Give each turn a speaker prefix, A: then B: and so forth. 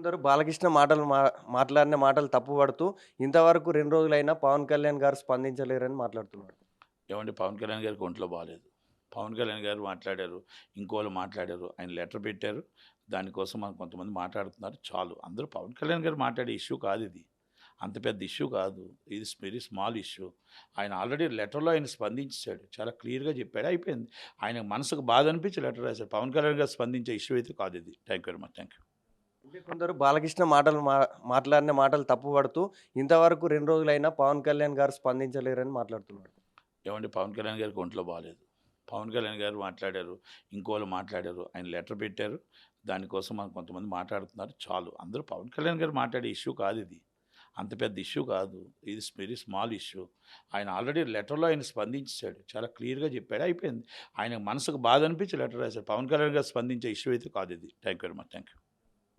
A: కొందరు బాలకృష్ణ మాటలు మాట్లాడిన మాటలు తప్పుపడుతూ, ఇంతవరకు 2 రోజులైనా పవన్ కళ్యాణ్ గారు స్పందించలేరని మాట్లాడుతున్నారు.
B: ఏవండీ పవన్ కళ్యాణ్ గారికి ఒంట్లో బాలేదు. పవన్ కళ్యాణ్ గారు మాట్లాడారు. ఇంకోళ్ళు మాట్లాడారు. ఆయన లెటర్ పెట్టారు. దానికోసం కొంతమంది మాట్లాడుతున్నారు. చాలు. అందరూ పవన్ కళ్యాణ్ గారు మాట్లాడే ఇష్యూ కాదిది. అంత పెద్ద ఇష్యూ కాదు. ఇది వెరీ స్మాల్ ఇష్యూ. ఆయన ఆల్రెడీ లెటర్‌లో ఆయన స్పందించేసాడు. చాలా క్లియర్‌గా చెప్పాడు. అయిపోయింది. ఆయన మనసుకు బాధ అనిపించి లెటర్ రాసాడు. పవన్ కళ్యాణ్ గారు స్పందించే ఇష్యూ అయితే కాదిది. Thank you very much. Thank you.
A: అంటే కొందరు బాలకృష్ణ మాటలు మాట్లాడిన మాటలు తప్పుపడుతూ, ఇంతవరకు 2 రోజులైనా పవన్ కళ్యాణ్ గారు స్పందించలేరని మాట్లాడుతున్నారు.
B: ఏవండీ పవన్ కళ్యాణ్ గారికి ఒంట్లో బాలేదు. పవన్ కళ్యాణ్ గారు మాట్లాడారు. ఇంకోళ్ళు మాట్లాడారు. ఆయన లెటర్ పెట్టారు. దానికోసం కొంతమంది మాట్లాడుతున్నారు. చాలు. అందరూ పవన్ కళ్యాణ్ గారు మాట్లాడే ఇష్యూ కాదిది. అంత పెద్ద ఇష్యూ కాదు. ఇది వెరీ స్మాల్ ఇష్యూ. ఆయన ఆల్రెడీ లెటర్‌లో ఆయన స్పందించేసాడు. చాలా క్లియర్‌గా చెప్పాడు. అయిపోయింది. ఆయన మనసుకు బాధ అనిపించి లెటర్ రాసాడు. పవన్ కళ్యాణ్ గారు స్పందించే ఇష్యూ అయితే కాదిది. Thank you very much. Thank you.